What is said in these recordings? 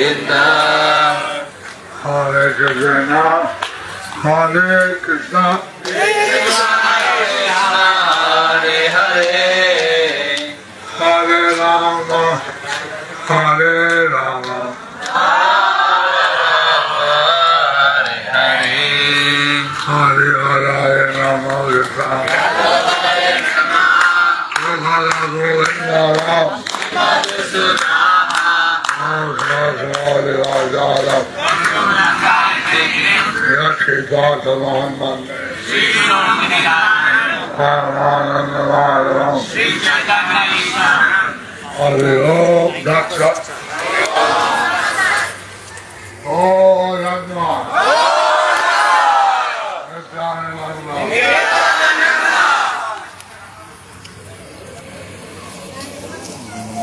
Govinda. Hare Krishna, Hare Krishna, Krishna Krishna, Hare Hare, Hare Rama, Hare Rama, Hare Hare, Hare Hare Rama Krishna, Krishna Govinda,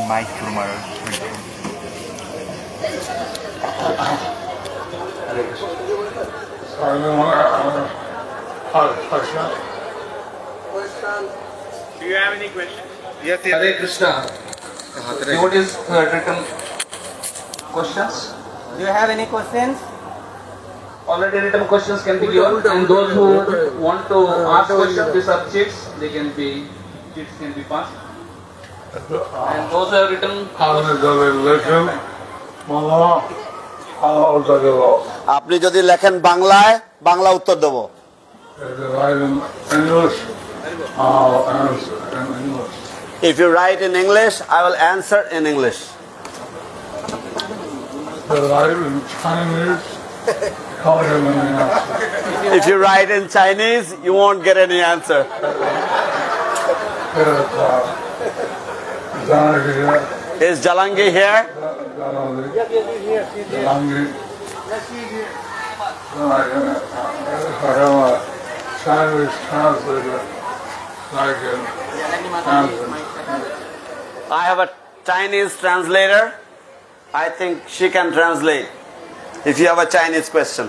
Mike tomorrow. Do you have any questions? Yes, yes. Hare Krishna. What is written questions? Do you have any questions? Already written questions can be given, and those who want to ask questions, these are cheats. Cheats can be passed. And those who have written, আপনি যদি লেখেন বাংলায়, বাংলা উত্তর দেব। If you write in English, I will answer in English. If you write in Chinese, you won't get any answer. Is Jalangi here? I have a Chinese translator. I think she can translate if you have a Chinese question.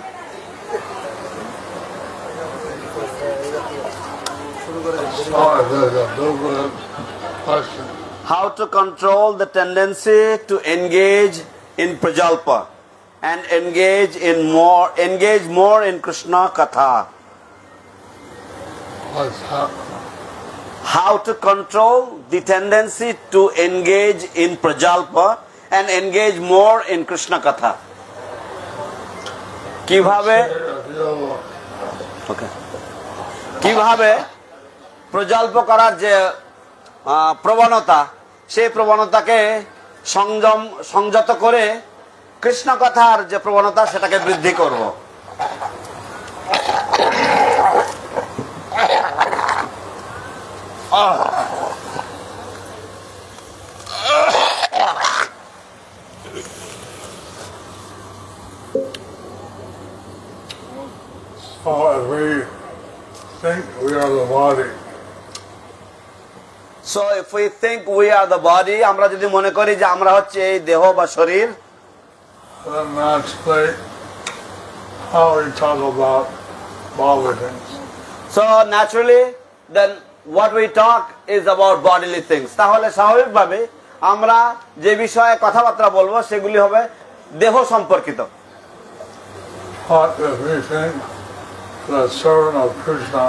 How to control the tendency to engage in prajalpa and engage more in Krishna Katha. How to control the tendency to engage in prajalpa and engage more in Krishna Katha. কিভাবে প্রজল্প করার যে প্রবণতা, সেই প্রবণতাকে সংযত করে কৃষ্ণ কথার যে প্রবণতা সেটাকে বৃদ্ধি করব। So if we think we are the body, আমরা যদি মনে করি যে আমরা হচ্ছে এই দেহ বা শরীর, then naturally how we talk about bodily things. So naturally then what we talk is about bodily things. তাহলে স্বাভাবিকভাবে আমরা যে বিষয়ে কথাবার্তা বলবো সেগুলি হবে দেহ সম্পর্কিত। But if we think the servant of Krishna,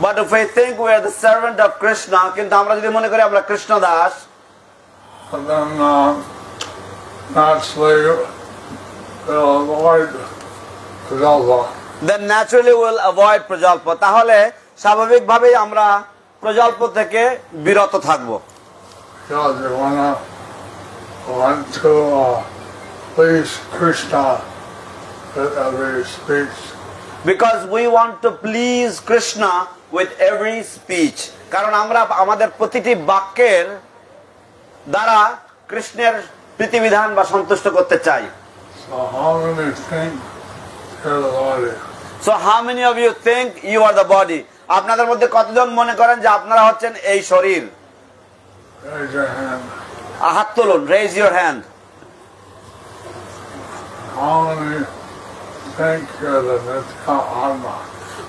But if we think we are the servant of Krishna, কিন্তু আমরা যদি মনে করি আমরা Krishna Das, then naturally we'll avoid prajalpa. then naturally we'll avoid prajalpa. তাহলে স্বাভাবিকভাবেই আমরা প্রজল্প থেকে বিরত থাকব। Because we want to please Krishna with every speech. Because we want to please Krishna with every speech. কারণ আমরা আমাদের প্রতিটি বাক্যের দ্বারা কৃষ্ণের প্রীতিবিধান বা সন্তুষ্ট করতে চাই। So how many think you're the body? So how many of you think you are the body? আপনাদের মধ্যে কতজন মনে করেন যে আপনারা হচ্ছেন এই শরীর? Raise your hand. হাত তুলুন, raise your hand. How many think you're the Nitya Atma?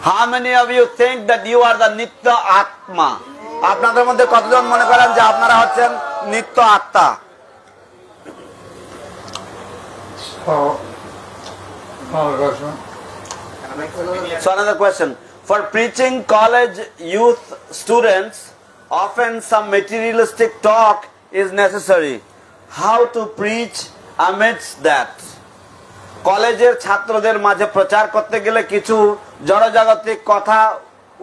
How many of you think that you are the Nitya Atma? আপনাদের মধ্যে কতজন মনে করেন যে আপনারা হচ্ছেন নিত্য আত্মা? So, another question. So another question. For preaching college youth students, often some materialistic talk is necessary. How to preach amidst that? কলেজের ছাত্রদের মাঝে প্রচার করতে গেলে কিছু জড়জাগতিক কথা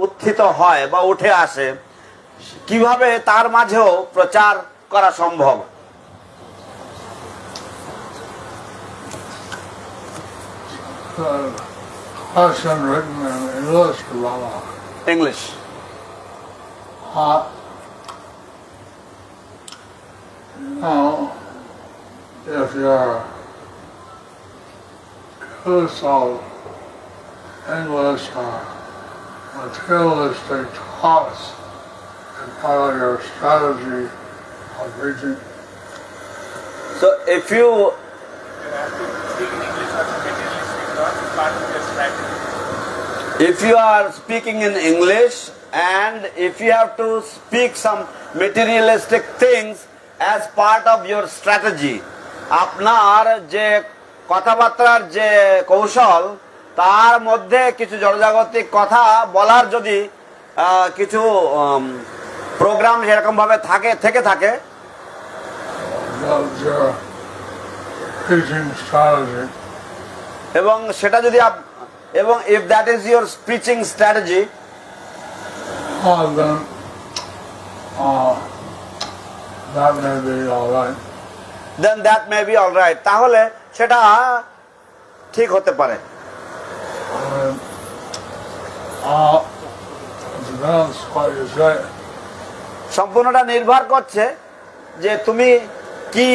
উত্থিত হয় বা উঠে আসে, কিভাবে তার মাঝেও প্রচার করা সম্ভব? Question written in English, Rama. English. Now, if you're use of English or materialistic thoughts as part of your strategy of preaching, So if you You have to speak in English or materialistic thoughts as part of your strategy. If you are speaking in English and if you have to speak some materialistic things as part of your strategy, আপনার যে কথাবার্তার যে কৌশল তার মধ্যে কিছু জড়জাগতিক কথা বলার যদি কিছু প্রোগ্রাম সেরকম ভাবে থেকে থাকে, that's your preaching strategy. এবং সেটা যদি এবং if that is your preaching strategy, Then that may be all right. then that may be all right. তাহলে সেটা ঠিক হতে পারে। Depends what you say. সম্পূর্ণটা নির্ভর করছে যে তুমি কি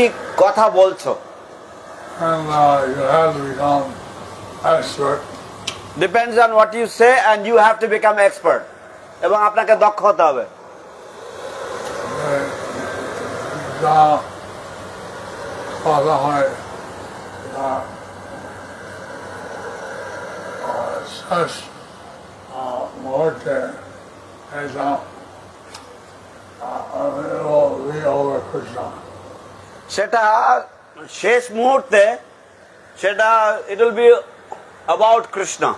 কথা বলছো। And you have to become expert. Depends on what you say and you have to become expert. এবং আপনাকে দক্ষ হতে হবে। কথা হয় শেষ মুহূর্তে এটা কৃষ্ণ, সেটা শেষ মুহূর্তে সেটা it will be about Krishna.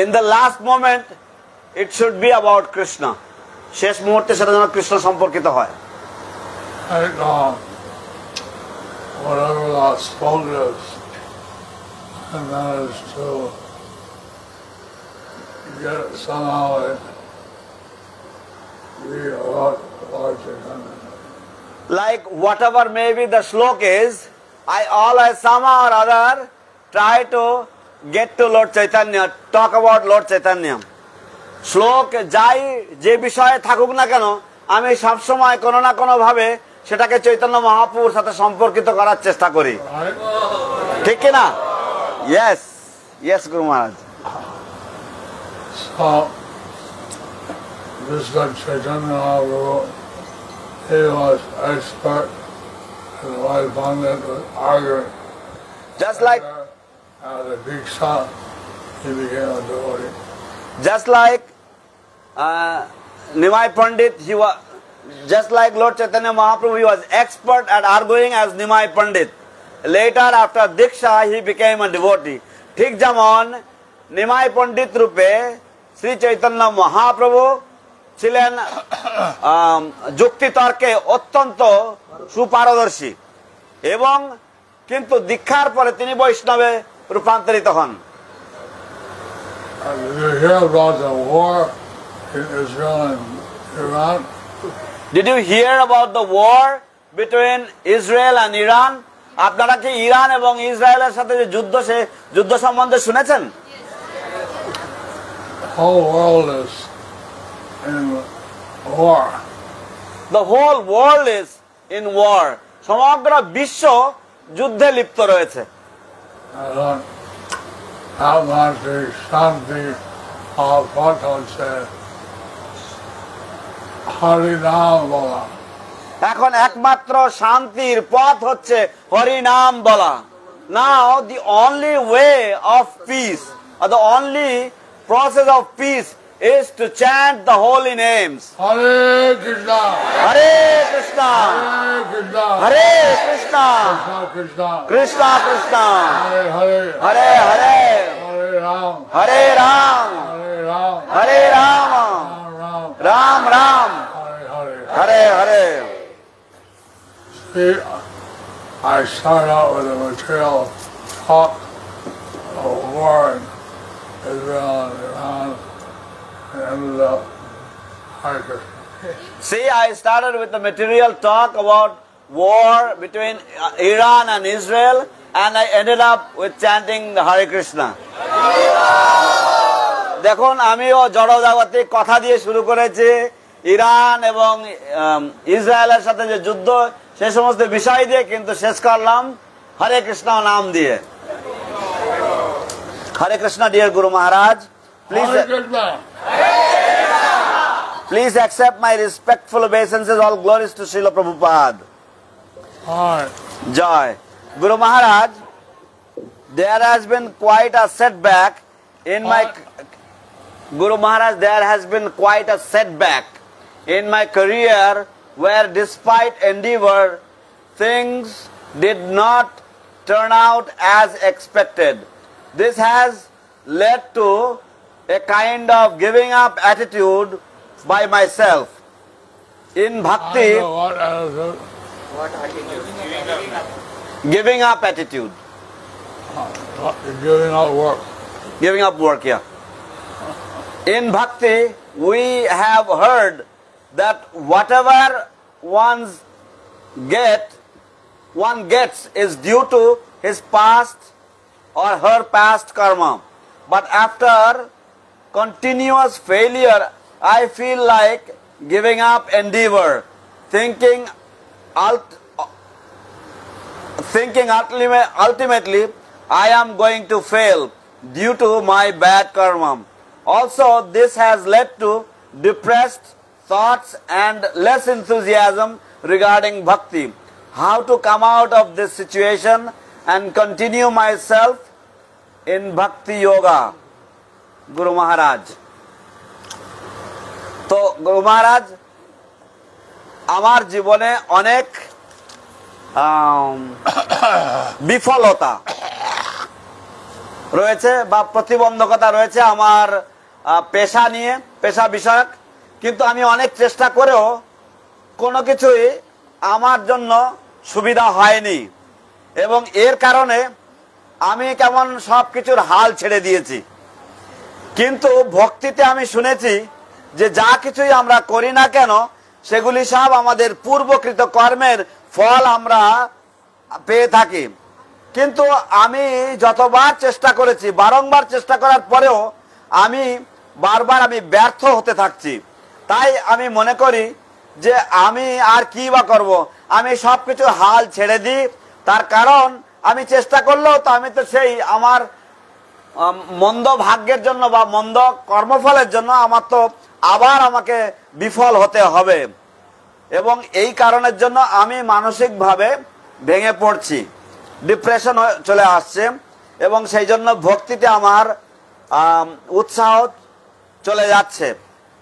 In the last moment it should be about Krishna. শেষ মুহূর্তে সেটা যেন কৃষ্ণ সম্পর্কিত হয়। like whatever that spoke is, and that is to get it somehow be a lot larger than Like whatever maybe the shlok is, I always somehow or other try to get to Lord Chaitanya, talk about Lord Chaitanya. শ্লোক যাই যে বিষয়ে থাকুক না কেন আমি সবসময় কোনো না কোনো ভাবে সেটাকে চৈতন্য মহাপ্রভুর সাথে সম্পর্কিত করার চেষ্টা করি, right? ঠিক কিনা? Yes, yes, Guru Maharaj. So, this like Chaitanya Mahaprabhu, he was expert, and the wife Pandit was arguing. Just like The Diksha, he became a devotee. Just like Nimai Pandit, he was just like Lord Chaitanya Mahaprabhu, he was expert at arguing as Nimai Pandit. Later, after Diksha, he became a devotee. ঠিক যেমন নিমাই পণ্ডিত রূপে শ্রী চৈতন্য মহাপ্রভু ছিলেন যুক্তিতর্কে অত্যন্ত সুপারদর্শী, এবং কিন্তু দীক্ষার পরে তিনি বৈষ্ণবে রূপান্তরিত হন। Did you hear about the war in Israel and Iran? Did you hear about the war between Israel and Iran? আপনারা কি ইরান এবং ইসরায়েলের সাথে যে যুদ্ধ সম্বন্ধে শুনেছেন? The whole world is in war. The whole world is in war. সমগ্র বিশ্ব যুদ্ধে লিপ্ত রয়েছে। শান্তি পথ হচ্ছে হরিনাম বলা। এখন একমাত্র শান্তির পথ হচ্ছে হরিনাম বলা। Now the only way of peace or the only process of peace is to chant the holy names. Hare Krishna, Hare Krishna, Hare Krishna, Hare Krishna, Krishna Krishna, Krishna Krishna, Hare Hare, Hare Hare, Hare Ram, Hare Ram, Hare Ram, Hare Rama, Ram Ram, Ram Ram, Hare Hare. Hare Hare. See, I started out with a material talk of war in Israel and Iran, and ended up Hare Krishna. See, I started with the material talk about war between Iran and Israel, and I ended up with chanting the Hare Krishna. দেখুন আমিও জড়জাগতিক কথা দিয়ে শুরু করেছি, Iran এবং ইসরায়েলের সাথে যে যুদ্ধ সে সমস্ত বিষয় দিয়ে, কিন্তু শেষ করলাম হরে কৃষ্ণ নাম দিয়ে। হরে Krishna, deer Guru Maharaj, please Hare Krishna. please accept my respectful obeisances. All glories to Srila Prabhupada. All right. Joy. Guru Maharaj, there has been quite a setback in my Guru Maharaj, there has been quite a setback in my career where despite endeavor things did not turn out as expected. This has led to a kind of giving up attitude by myself. In I bhakti, know what attitude. giving up attitude. Giving out work. Giving up work, yeah. In bhakti, we have heard that whatever one gets is due to his past or her past karma. But after continuous failure, I feel like giving up endeavor, thinking ultimately I am going to fail due to my bad karma. Also, this has led to depressed thoughts and less enthusiasm regarding bhakti. How to come out of this situation and continue myself in bhakti yoga? Guru Maharaj. তো গুরু মহারাজ, আমার জীবনে অনেক বিফলতা রয়েছে বা প্রতিবন্ধকতা রয়েছে আমার পেশা নিয়ে, পেশা বিষয়ক, কিন্তু আমি অনেক চেষ্টা করেও কোনো কিছুই আমার জন্য সুবিধা হয়নি, এবং এর কারণে আমি কেমন সব কিছুর হাল ছেড়ে দিয়েছি। কিন্তু ভক্তিতে আমি শুনেছি যে যা কিছুই আমরা করি না কেন সেগুলি সব আমাদের পূর্বকৃত কর্মের ফল আমরা পেয়ে থাকি। কিন্তু আমি যতবার চেষ্টা করেছি, বারংবার চেষ্টা করার পরেও আমি বারবার ব্যর্থ হতে থাকছি। তাই আমি মনে করি যে আমি আর কি বা করব, আমি সব কিছু হাল ছেড়ে দিই। তার কারণ আমি চেষ্টা করলেও তো আমি তো সেই আমার মন্দ ভাগ্যের জন্য বা মন্দ কর্মফলের জন্য আমার তো আবার আমাকে বিফল হতে হবে, এবং এই কারণের জন্য আমি মানসিকভাবে ভেঙে পড়ছি, ডিপ্রেশন চলে আসছে, এবং সেই জন্য ভক্তিতে আমার উৎসাহ চলে যাচ্ছে।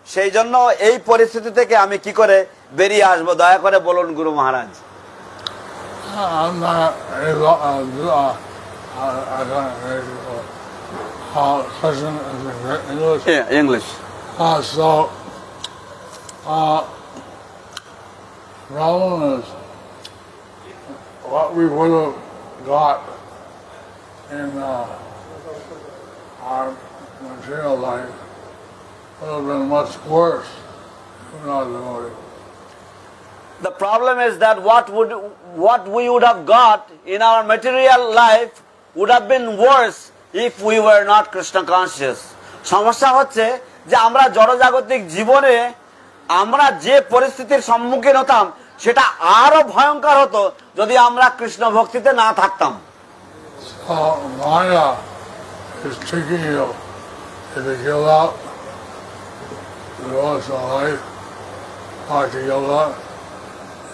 সেই জন্য এই পরিস্থিতি থেকে আমি কি করে বেরিয়ে আসবো, দয়া করে বলুন গুরু মহারাজ। I'm not question English. Yeah, English. Problem is what we would have got in our material life would have been much worse if not devoted. The problem is that what we would have got in our material life would have been worse if we were not Krishna conscious. সমস্যা হচ্ছে যে আমরা জড়জাগতিক জীবনে আমরা যে পরিস্থিতির সম্মুখীন হতাম সেটা আরো ভয়ঙ্কর হতো যদি আমরা কৃষ্ণ ভক্তিতে না থাকতাম। Maya is tricking you if you give up the devotional life, like you give up,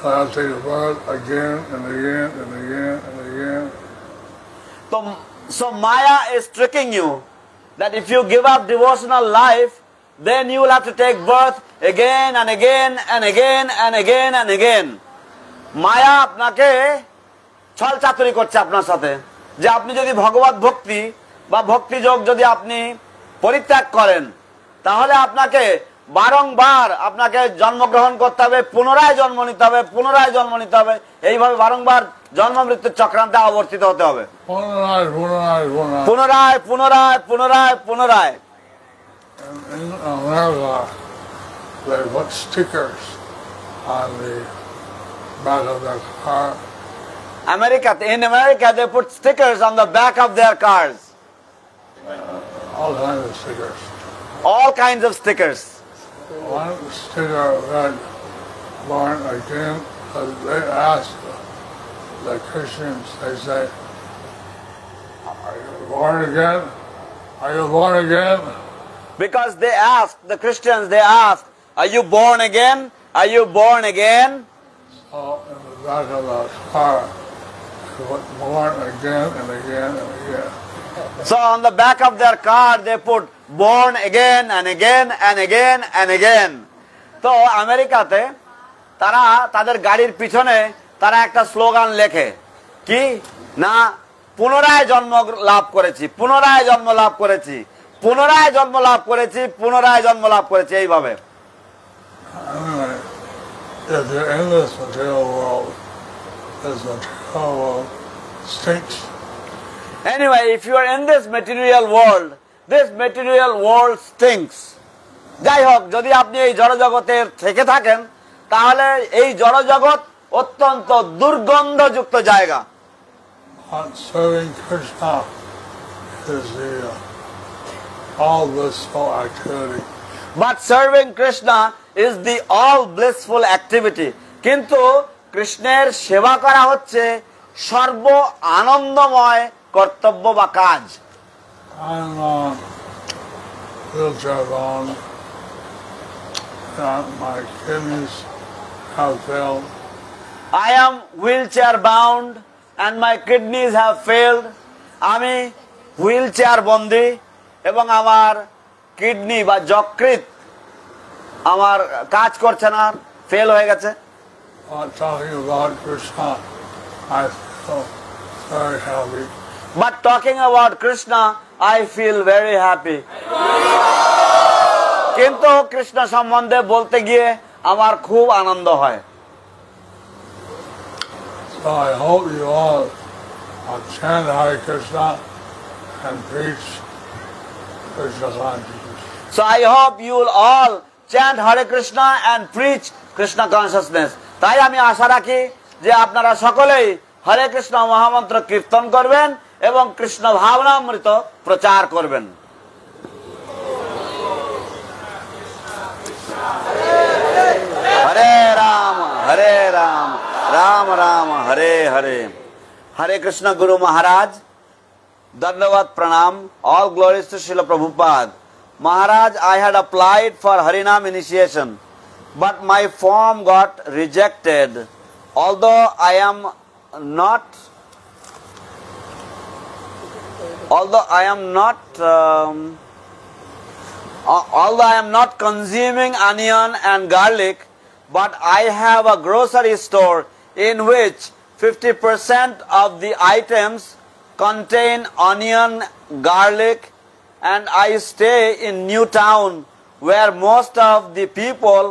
you have to take the birth again and again and again and again. So Maya is tricking you that if you give up devotional life, then you will have to take birth again and again and again and again and again. মায়া আপনাকে ছল চাতুরি করছে আপনার সাথে, যে আপনি যদি ভগবত ভক্তি বা ভক্তিযোগ যদি আপনি পরিত্যাগ করেন, তাহলে আপনাকে বারংবার আপনাকে জন্মগ্রহণ করতে হবে, পুনরায় জন্ম নিতে হবে, পুনরায় জন্ম নিতে হবে, এইভাবে বারংবার জন্ম মৃত্যুর চক্রান্তে আবর্তিত হতে হবে, পুনরায় পুনরায় পুনরায় পুনরায়। In America, they put stickers on the back of their car. In America, they put stickers on the back of their cars. All kinds of stickers. All kinds of stickers. One sticker read, born again, they ask the Christians, they say, are you born again? Are you born again? Because they ask, the Christians, they ask, are you born again? Are you born again? So in the back of the car, they put born again and again and again. So on the back of their car, they put born again and again and again and again. তো আমেরিকাতে তারা তাদের গাড়ির পিছনে তারা একটা slogan লেখে, কি না, পুনরায় জন্ম লাভ করেছি, পুনরায় জন্ম লাভ করেছি, পুনরায় জন্ম লাভ করেছি, পুনরায় জন্ম লাভ করেছি, এইভাবে। Anyway, if you're in this material world, this material world stinks. Anyway, if you are in this material world stinks. যাই হোক, যদি আপনি এই জড়জগতে থেকে থাকেন, তাহলে এই জড়জগৎ অত্যন্ত দুর্গন্ধযুক্ত জায়গা। But serving Krishna is the all blissful activity. But serving Krishna is the all blissful activity. কিন্তু কৃষ্ণের সেবা করা হচ্ছে সর্ব আনন্দময় কর্তব্য বা কাজ। I'm wheelchair bound, and my kidneys have failed. I am wheelchair bound and my kidneys have failed. আমি হুইলচেয়ার বন্দী এবং আমার কিডনি বা যকৃৎ আমার কাজ করছে না, ফেল হয়ে গেছে। Talking about Krishna, I feel very happy. But talking about Krishna, I feel very happy. কিন্তু কৃষ্ণ সম্বন্ধে বলতে গিয়ে আমার খুব আনন্দ হয়। So I hope you all chant Hare Krishna and preach Krishna consciousness. So I hope you will all chant Hare Krishna and preach Krishna consciousness. তাই আমি আশা রাখি যে আপনারা সকলেই হরে কৃষ্ণ মহামন্ত্র কীর্তন করবেন এবং কৃষ্ণ ভাবনামৃত প্রচার করবেন। হরে রাম রাম রাম হরে হরে। হরে কৃষ্ণ গুরু মহারাজ, ধন্যবাদ, প্রণাম। All glories to Srila Prabhupada. Maharaj, I had applied for Harinam initiation, but my form got rejected. Although I am not consuming onion and garlic, but I have a grocery store in which 50% of the items contain onion, garlic, and I stay in New Town where most of the people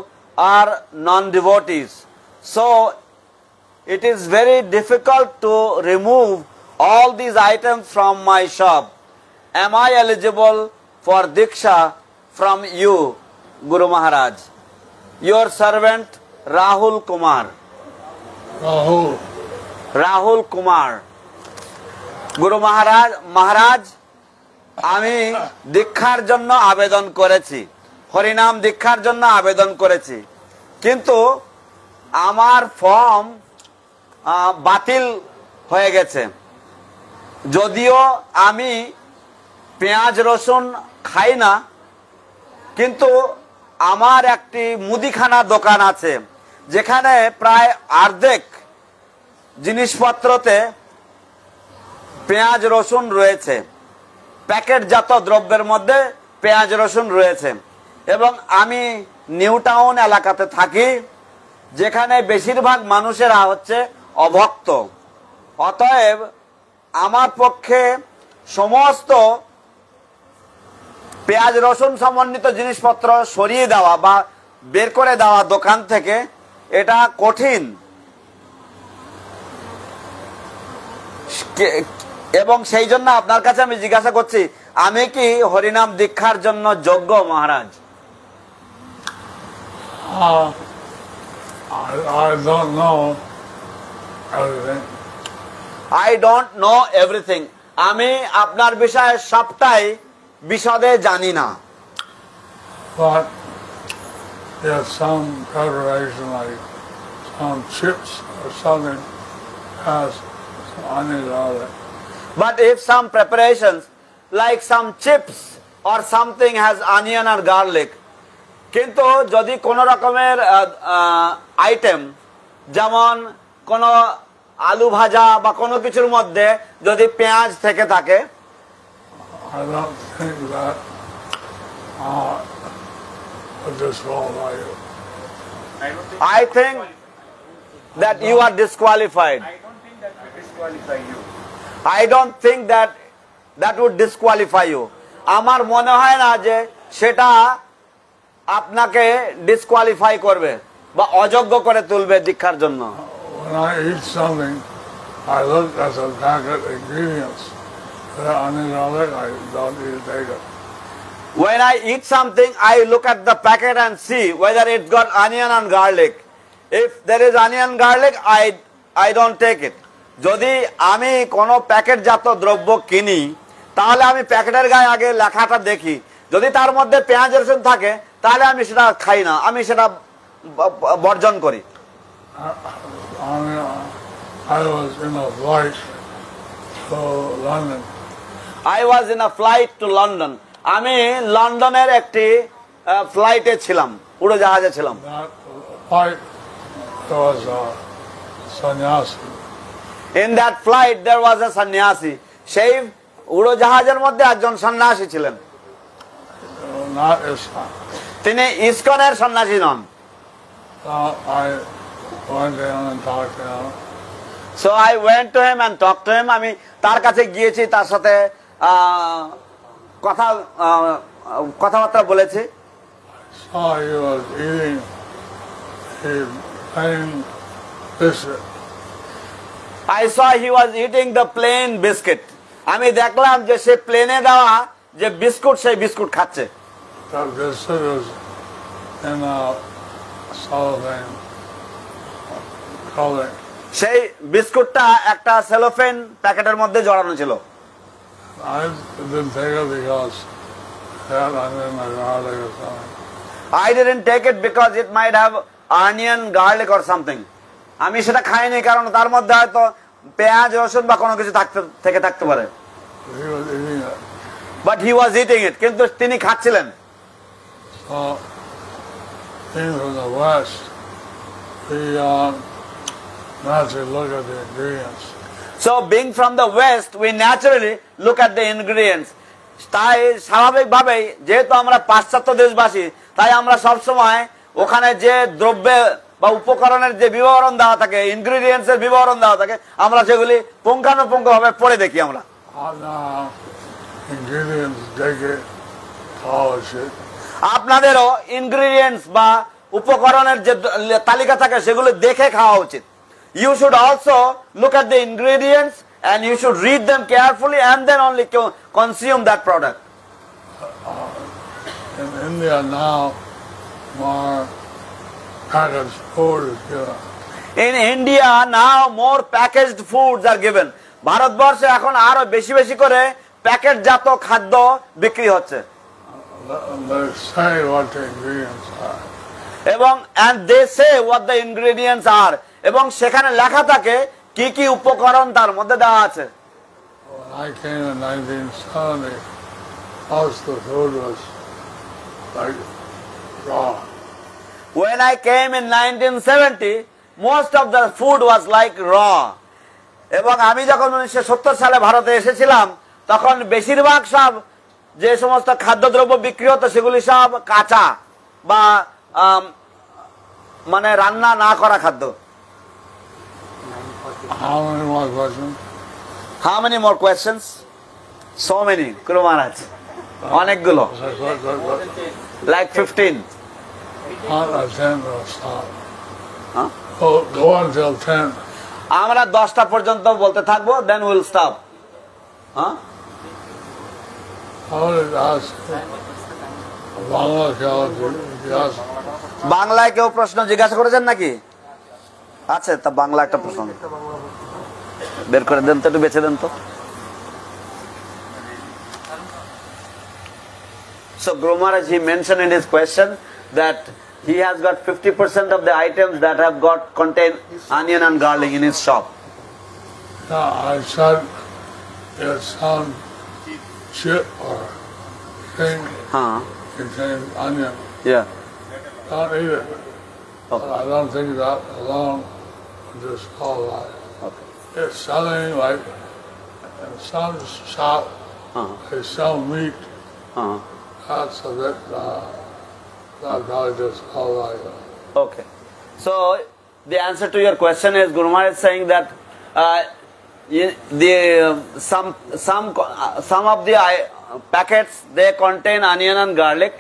are non-devotees. So it is very difficult to remove all these items from my shop. Am I eligible for Diksha from you, Guru Maharaj? Your servant Rahul Kumar. Rahul Kumar. Guru Maharaj, আমি দীক্ষার জন্য আবেদন করেছি, হরিনাম দীক্ষার জন্য আবেদন করেছি, কিন্তু আমার ফর্ম বাতিল হয়ে গেছে। যদিও আমি পেঁয়াজ রসুন খাই না, কিন্তু আমার একটি মুদিখানা দোকান আছে যেখানে প্রায় অর্ধেক জিনিসপত্রতে পেঁয়াজ রসুন রয়েছে, প্যাকেটজাত দ্রব্যের মধ্যে পেঁয়াজ রসুন রয়েছে। এবং আমি নিউ টাউন এলাকাতে থাকি, যেখানে বেশিরভাগ মানুষেরা হচ্ছে অভক্ত। অতএব আমার পক্ষে সমস্ত পেঁয়াজ রসুন সমন্বিত জিনিসপত্র সরিয়ে দেওয়া বা বের করে দেওয়া দোকান থেকে এটা কঠিন। এবং সেই জন্য আপনার কাছে আমি জিজ্ঞাসা করছি, আমি কি হরিনাম দীক্ষার জন্য যোগ্য মহারাজ? I don't know everything. I don't know everything. আমি আপনার বিষয়ে সবটাই বিশদে জানি না। But if some preparation like some chips or something has some onion on it, But if some preparations like some chips or something has onion or garlic, কিন্তু যদি কোন রকমের আইটেম যেমন কোন আলু ভাজা বা কোনো কিছুর মধ্যে যদি পেঁয়াজ থেকে থাকে, I don't think that would disqualify you. I think that you are disqualified. I don't think that will disqualify you. I don't think that that would disqualify you. আমার মনে হয় না যে সেটা আপনাকে ডিসকোয়ালিফাই করবে বা অযোগ্য করে তুলবে দীক্ষার জন্য। When I eat something, I look at the packet ingredients. That onion on it, I don't need to take it. When I eat something, I look at the packet and see whether it's got onion and garlic. If there is onion garlic, I don't take it. যদি আমি কোনো প্যাকেটজাত দ্রব্য কিনি, তাহলে আমি প্যাকেটের গায়ে আগে লেখাটা দেখি, যদি তার মধ্যে পেঁয়াজ রসুন থাকে তাহলে আমি সেটা খাই না, আমি সেটা বর্জন করি। I was in a flight to London. I was in a flight to London. আমি লন্ডনের একটি ফ্লাইটে ছিলাম, উড়োজাহাজে ছিলাম। That flight, there was a sannyasi. In that flight there was a sannyasi. সেই উড়োজাহাজের মধ্যে একজন সন্ন্যাসী ছিলেন। Not Islam. তিনি ইসকনের সন্ন্যাসী নন। I went in and talked to him. So I went to him and talked to him. আমি তার কাছে গিয়েছি, তার সাথে কথাবার্তা বলেছি। Saw he was eating a plain biscuit. I saw he was eating the plain biscuit. আমি দেখলাম যে সে প্লেনে দেওয়া যে বিস্কুট, সেই বিস্কুট খাচ্ছে। That biscuit was in a cellophane covering. সেই বিস্কুটটা একটা সেলোফেন প্যাকেটের মধ্যে জড়ানো ছিল। I didn't take it because it had onion or garlic or something. I didn't take it because it might have onion, garlic or something. আমি সেটা খাইনি কারণ তার মধ্যে হয়তো পেঁয়াজ রসুন বা কোনো কিছু থাকতে পারে। He was eating it. But he was eating it. কিন্তু তিনি খাচ্ছিলেন। So, being from the West, we naturally look at the ingredients. So being from the West, we naturally look at the ingredients. তাই স্বাভাবিকভাবেই যেহেতু আমরা পাশ্চাত্য দেশবাসী, তাই আমরা সবসময় ওখানে যে দ্রব্যে বা উপকরণের যে বিবরণ দেওয়া থাকে, ইনগ্রিডিয়েন্টস এর বিবরণ দেওয়া থাকে, আমরা সেগুলি পুঙ্খানুপুঙ্খভাবে পড়ে দেখি আমরা। Ingredients দেখে খাওয়া উচিত। আপনাদেরও ইনগ্রিডিয়েন্টস বা উপকরণের যে তালিকা থাকে সেগুলো দেখে খাওয়া উচিত। You should also look at the ingredients and you should read them carefully and then only consume that product. In India now, more packaged food is given. In India now more packaged foods are given. ভারতবর্ষে এখন আরো বেশি বেশি করে প্যাকেটজাত খাদ্য বিক্রি হচ্ছে। They say what the ingredients are. এবং and they say what the ingredients are. এবং সেখানে লেখা থাকে কি কি উপকরণ তার মধ্যে দেওয়া আছে। When I came in 1970, most of the food was like raw. When I came in 1970, most of the food was like raw. এবং আমি যখন 1970 সালে ভারতে এসেছিলাম তখন বেশিরভাগ সব যে সমস্ত খাদ্যদ্রব্য বিক্রি হতো সেগুলি সব কাঁচা বা মানে রান্না না করা খাদ্য। How many more questions? How many more questions? So many, Guru Maharaj. অনেকগুলো, like 15. Not at 10 will stop. Huh? Go until 10. আমরা 10টা পর্যন্ত বলতে থাকবো, then we'll stop. Huh? I wanted to ask Bangla yes. বাংলায় কেউ প্রশ্ন জিজ্ঞাসা করেছেন নাকি? আচ্ছা, তা বাংলা একটা প্রশ্ন বের করে দেন তো, একটু বেছে দেন তো। So Guru Maharaj, he mentioned in his question that he has got 50% of the items that have got contain onion and garlic in his shop. Yeah, I said it's some chip or thing Huh? contains onion. Yeah. Don't eat it. But I don't think that alone would just qualify. Okay. It's selling like in some shop they sell meat. Uh-huh. That's a bit that probably just qualify. Okay. So the answer to your question is Guru Maharaj is saying that some of the packets, they contain onion and garlic,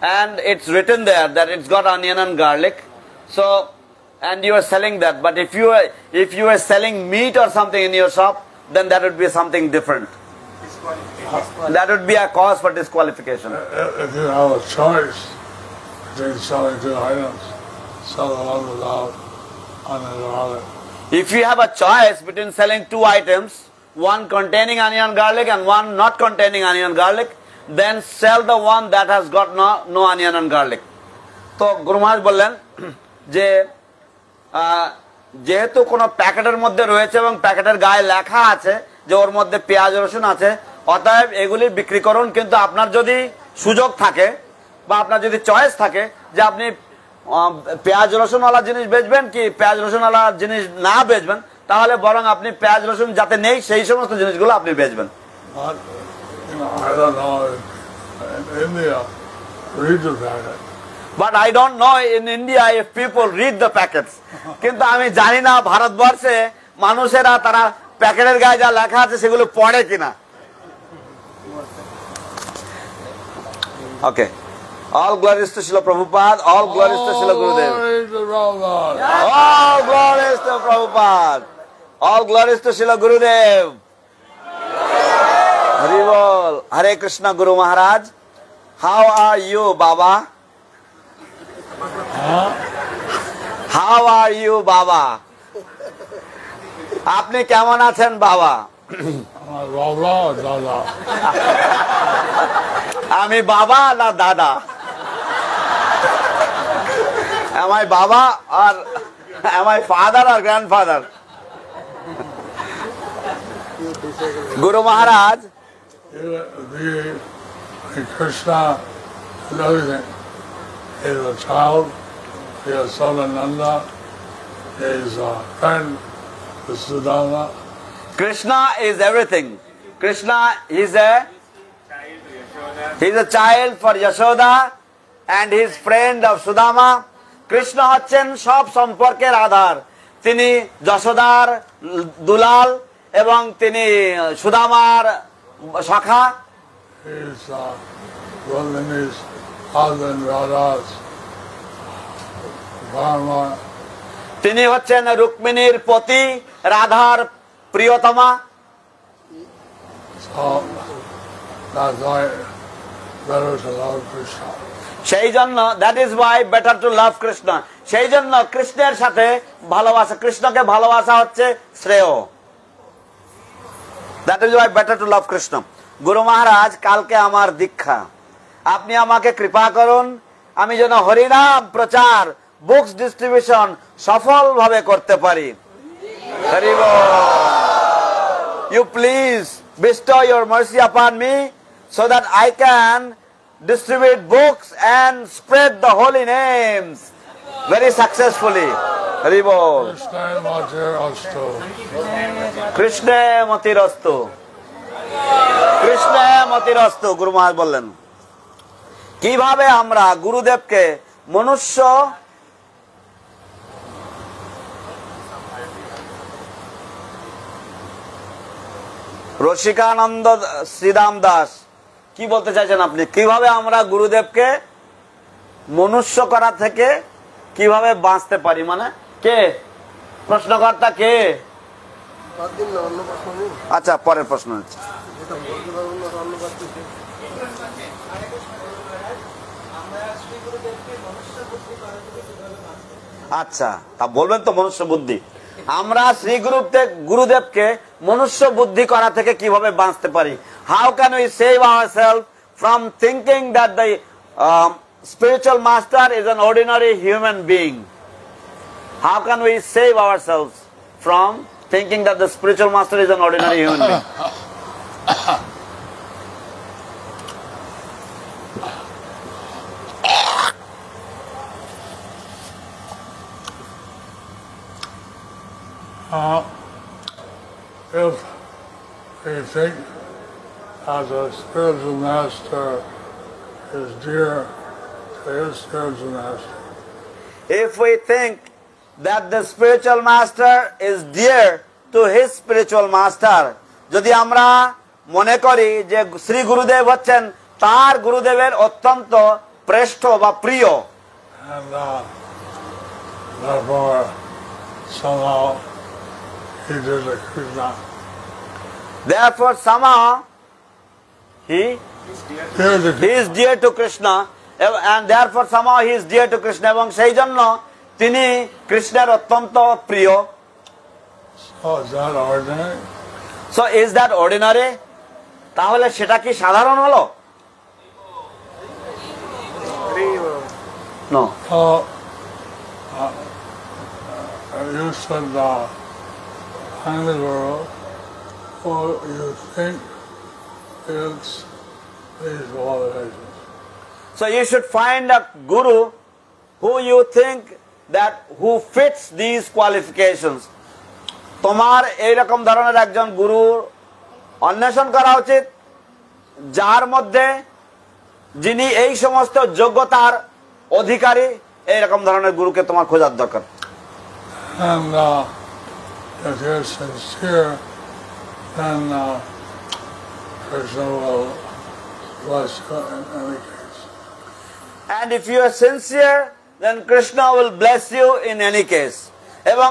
and it's written there that it's got onion and garlic. So, and you are selling that. But if you are selling meat or something in your shop, then that would be something different. That would be a cause for disqualification. If you have a choice between selling two items, sell the one without onion or garlic. If you have a choice between selling two items, one containing onion and garlic and one not containing onion and garlic, then sell the one that has got no onion and garlic. তো গুরু মহারাজ বললেন যে যেহেতু কোনো প্যাকেটের মধ্যে রয়েছে এবং প্যাকেটের গায়ে লেখা আছে যে ওর মধ্যে পেঁয়াজ রসুন আছে, অতএব এগুলি বিক্রি করুন। কিন্তু আপনার যদি সুযোগ থাকে বা আপনার যদি চয়েস থাকে যে আপনি পেঁয়াজ রসুনওয়ালা জিনিস বেচবেন কি পেঁয়াজ রসুনওয়ালা জিনিস না বেচবেন, তাহলে বরং আপনি পেঁয়াজ রসুন যাতে নেই সেই সমস্ত জিনিসগুলো আপনি বেচবেন। I don't know in India read the packet. But I don't know in India if people read the packets. কিন্তু আমি জানি না ভারতবর্ষে মানুষেরা তারা প্যাকেটের গায়ে যা লেখা আছে সেগুলো পড়ে কিনা। Okay. All glories to Srila Prabhupada. All glories to Srila Gurudev. All glories to Prabhupada. All glories to Srila Gurudev. Hari Bol. Hare Krishna Guru Maharaj. How are you, Baba? How are you, Baba? আপনি কেমন আছেন বাবা? আমি বাবা না দাদা? Am I Baba or am I father or grandfather? Guru Maharaj, Krishna is everything. He is a child, he is Sadananda, he is a friend to Sudama. Krishna is everything. Krishna is a child for Yashoda and his friend of Sudama. Krishna হচ্ছেন সব সম্পর্কের আধার। তিনি যশোদার দুলাল এবং তিনি সুদামার সখা। তিনি হচ্ছেন রুক্মিণীর পতি, রাধার প্রিয়তমা। সেই জন্য that is why better to love Krishna. সেই জন্য কৃষ্ণের সাথে ভালোবাসা, কৃষ্ণকে ভালোবাসা হচ্ছে শ্রেয়। That is why better to love Krishna. Guru Maharaj, কালকে আমার দীক্ষা, আপনি আমাকে কৃপা করুন আমি যেন হরিনাম প্রচার, বুকস ডিস্ট্রিবিউশন সফলভাবে করতে পারি। হরি বল। You please bestow your mercy upon me so that I can distribute books and spread the holy names very successfully. Hari Bol. Krishna Matirastu. Krishna মতিরস্তু। গুরু মহারাজ বললেন কিভাবে আমরা গুরুদেবকে মনুষ্য রসিকানন্দ শ্রীরাম দাস কি বলতে চাইছেন আপনি? কিভাবে আমরা গুরুদেবকে মনুষ্য করা থেকে কিভাবে বাঁচতে পারি? মানে কে প্রশ্নকর্তা কে? আচ্ছা, পরের প্রশ্ন হচ্ছে আচ্ছা, তা বলবেন তো মনুষ্য বুদ্ধি। আমরা শ্রী গুরুদেবকে মনুষ্য বুদ্ধি করা থেকে কিভাবে বাঁচতে পারি? How can we save ourself from thinking that the spiritual master is an ordinary human being? How can we save ourselves from thinking that the spiritual master is an ordinary human being? If you think as a spiritual master is dear to his spiritual master, If we think that the spiritual master is dear to his spiritual master, যদি আমরা মনে করি যে শ্রী গুরুদেব হচ্ছেন তার গুরুদেবের অত্যন্ত শ্রেষ্ঠ বা প্রিয়, and therefore somehow he did the Krishna. therefore somehow he is dear to Krishna, and therefore somehow he is dear to Krishna, এবং সেই জন্য তিনি কৃষ্ণের অত্যন্ত প্রিয়। So is that ordinary? So is that ordinary? তাহলে সেটা কি সাধারণ হলো? No. You said find the world, or you think it's these qualifications. So you should find a guru who you think that who fits these qualifications. তোমার এইরকম ধরনের একজন গুরু অন্বেষণ করা উচিত যার মধ্যে যিনি এই সমস্ত যোগ্যতার অধিকারী, এইরকম ধরনের গুরুকে তোমার খোঁজার দরকার। And if you're sincere, then Krishna will bless you in any case. And if you are sincere, then Krishna will bless you in any case. এবং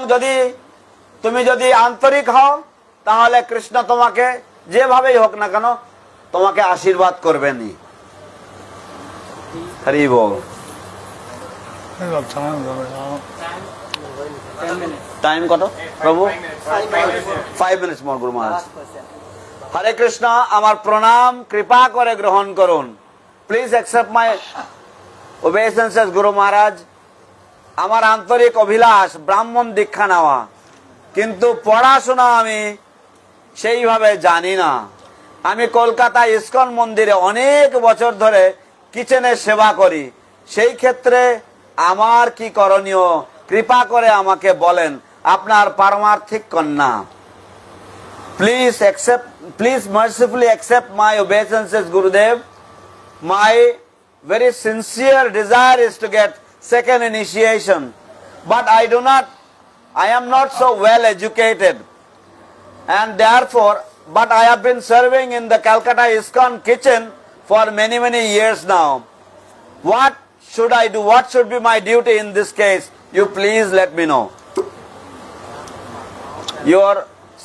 তুমি যদি আন্তরিক হও তাহলে কৃষ্ণ তোমাকে যেভাবেই হোক না কেন তোমাকে আশীর্বাদ করবেনই। হরি বল। টাইম কত প্রভু? 5 minutes more, গুরু মহারাজ। হরে কৃষ্ণ, আমার প্রণাম কৃপা করে গ্রহণ করুন। প্লিজ অ্যাকসেপ্ট মাই ওবেসেন্সেস গুরু মহারাজ। আমার আন্তরিক অভিলাষ ব্রাহ্মণ দীক্ষা নেওয়া, কিন্তু পড়াশোনা আমি সেইভাবে জানি না। আমি কলকাতা ইস্কন মন্দিরে অনেক বছর ধরে কিচেনে সেবা করি, সেই ক্ষেত্রে আমার কি করণীয় কৃপা করে আমাকে বলেন, আপনার পারমার্থিক কন্যা। Please mercifully accept my obeisances, Gurudev. My very sincere desire is to get second initiation, but I am not so well educated, and therefore, but I have been serving in the Calcutta ISKCON kitchen for many years now. What should I do? What should be my duty in this case? You please let me know. Your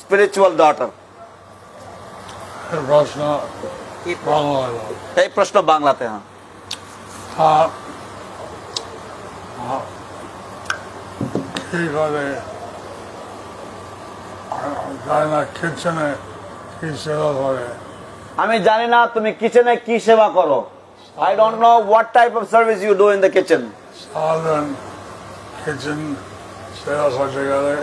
spiritual daughter. এই প্রশ্ন বাংলাতে। হ্যাঁ, কি করে কিচেনে কি সেবা করে? আমি জানি না তুমি কিচেনে কি সেবা করো। I don't know what type of service you do in the kitchen. সাধারণ কিচেন সেবা করতে গেলে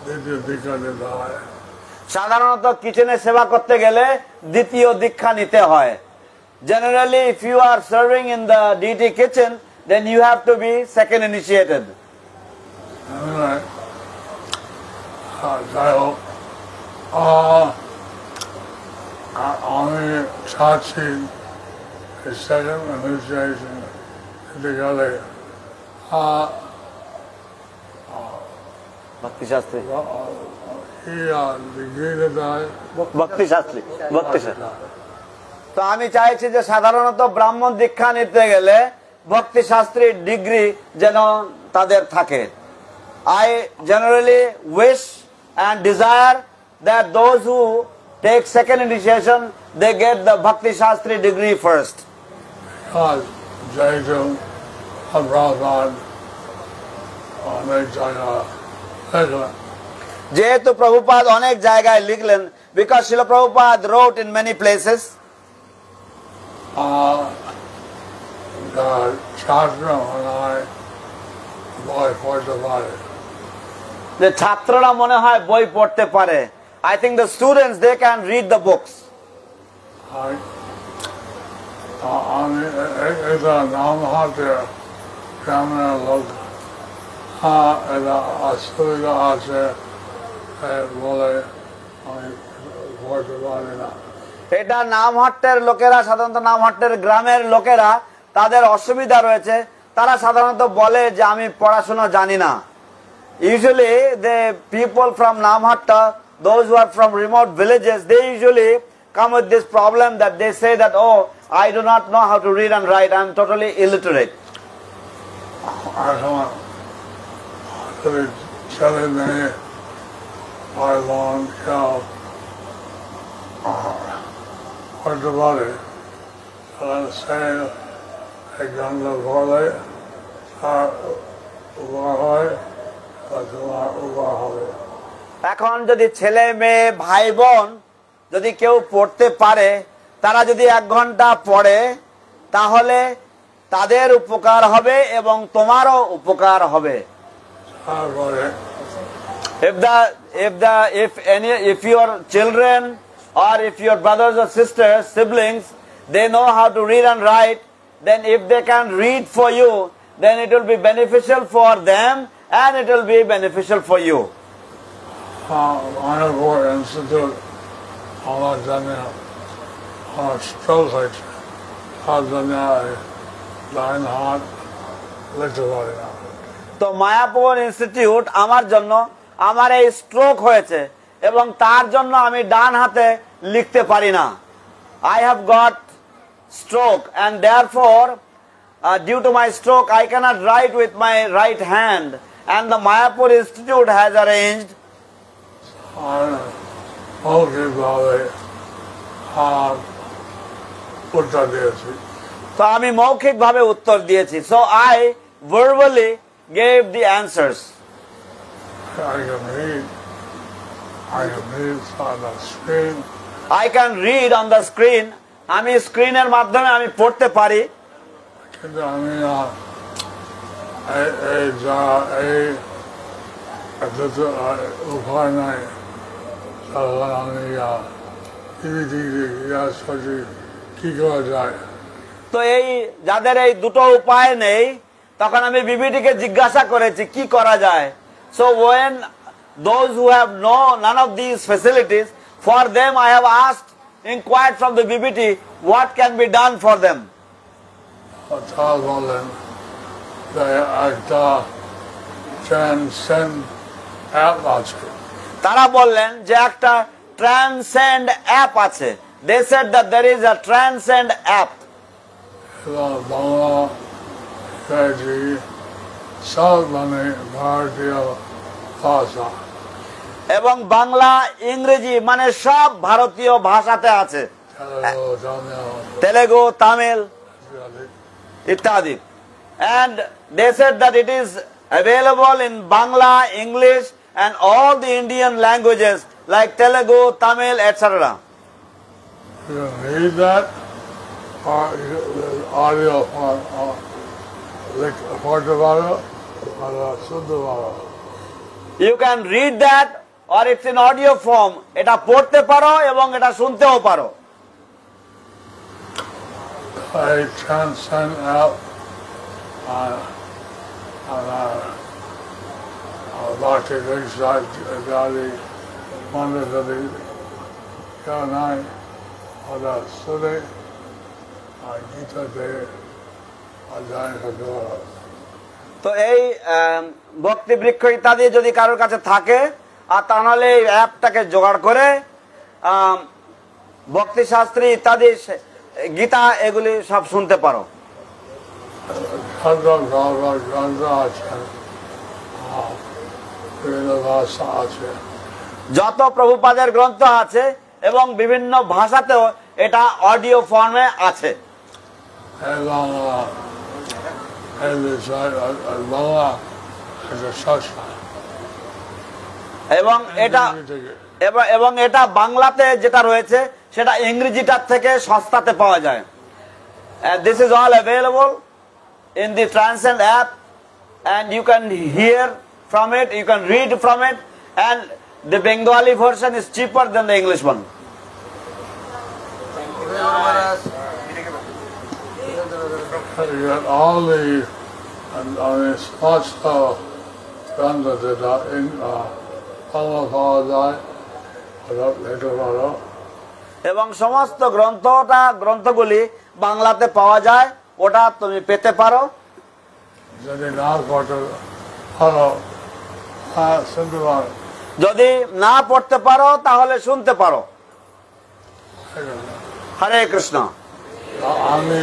দ্বিতীয় দীক্ষা নিতে হয়। সাধারণত কিচেনে সেবা করতে গেলে দ্বিতীয় দীক্ষা নিতে হয়। Generally, if you are serving in the deity kitchen, then you have to be second initiated. যাই হোক, Sachi is second initiation together. ভক্তি শাস্ত্রী He degree guy. ভক্তি শাস্ত্রী ভক্তি শাস্ত্রী তো আমি চাইছি যে সাধারণত ব্রাহ্মণ দীক্ষা নিতে গেলে ভক্তি শাস্ত্রীর ডিগ্রি যেন তাদের থাকে I generally wish and desire that those who take second initiation they get the Bhakti Shastri degree first. Because Jaiju Prabhupada যেহেতু প্রভুপাদ অনেক জায়গায় লিখলেন because Srila Prabhupada wrote in many places the Shastra and I boy for the body. যে ছাত্ররা মনে হয় বই পড়তে পারে I think the students they can read the books. আমি এটা নাম হাতে কেমন লোক এটা অসুবিধা আছে বলে আমি পড়তে পারি না এটা নামহাট্টের লোকেরা সাধারণত নামহাট্টের গ্রামের লোকেরা তাদের অসুবিধা রয়েছে তারা সাধারণত বলে যে আমি পড়াশোনা জানি না usually the people from Namhatta those who are from remote villages they usually come with this problem that they say that oh I do not know how to read and write I am totally illiterate এখন ছেলে মেয়ে ভাই বোন কেউ পড়তে পারে তারা সে এক ঘন্টা পড়লে তার উপকার হয় তোমার উপকার হবে এখন যদি ছেলে মেয়ে ভাই বোন যদি কেউ পড়তে পারে তারা যদি 1 ঘন্টা পড়ে তাহলে তাদের উপকার হবে এবং তোমারও উপকার হবে তারপরে if your children or if your brothers or sisters siblings they know how to read and write then if they can read for you then it will be beneficial for them and it will be beneficial for you Honorable Institute আমার জন্য আমার stroke হয়েছে তার জন্য line হাত লিখতে পারি না তো মায়াপুর ইনস্টিটিউট আমার জন্য আমার এই স্ট্রোক হয়েছে এবং তার জন্য আমি ডান হাতে লিখতে পারি না I have got stroke and therefore due to my stroke I cannot write with my right hand and the Mayapur Institute has arranged আর মৌখিকভাবে উত্তর দিয়েছি তো আমি মৌখিকভাবে উত্তর দিয়েছি so I verbally gave the answers I can read on the screen I can read on the screen আমি স্ক্রিনের মাধ্যমে আমি পড়তে পারি কিন্তু আমি এই উপায় নাই তখন আমি কি করা যায় তো এই যাদের এই দুটো উপায় নেই তখন আমি বিবিটিকে জিজ্ঞাসা করেছি কি করা যায় so when those who have none of these facilities for them I have asked inquired from the BBT what can be done for them তারা বললেন যে একটা ট্রান্সেন্ড অ্যাপ আছে তারা বললেন যে একটা ট্রান্সেন্ড অ্যাপ আছে they said that there is a transcend app Bangla ইংরেজি সব মানে ভারতীয় ভাষা এবং বাংলা ইংরেজি মানে সব ভারতীয় ভাষাতে আছে তেলেগু তামিল ইত্যাদি and they said that it is available in Bangla, English and all the Indian languages like Telugu, Tamil, etc. You read that or audio like You can read that or it's in audio form. এটা পড়তে পারো এবং এটা শুনতেও পারো I transcend out Bhakti Diksha Jali Mandali Kanai ওরা শুনে আর গীতাতে অধ্যয়ন করতে পারো। তো এই ভক্তি বৃক্ষ ইত্যাদি যদি কারোর কাছে থাকে, আর তা নাহলে এই অ্যাপটাকে জোগাড় করে ভক্তি শাস্ত্রী ইত্যাদি গীতা এগুলি সব শুনতে পারো। গ্রন্থ আছে, বিভিন্ন ভাষা আছে, যত প্রভুপাদের গ্রন্থ আছে এবং বিভিন্ন ভাষাতেও এটা অডিও ফর্মে আছে। এবং এই বিষয় বাংলা একটা সস্তা এবং এটা থেকে এবং এটা বাংলাতে যেটা রয়েছে সেটা ইংরেজিটার থেকে সস্তাতে পাওয়া যায়। This is all available in the Transcend app, and you can hear from it, you can read from it, and the Bengali version is cheaper than the English one. you got all the spots গ্রন্থ যেটা বাংলা পাওয়া যায় ওটা লেখা পারো। এবং সমস্ত গ্রন্থগুলি বাংলাতে পাওয়া যায়, ওটা তুমি পেতে পারো। যদি না পড়তে পারো শুনতে পারো। যদি না পড়তে পারো তাহলে শুনতে পারো। হরে কৃষ্ণ। আমি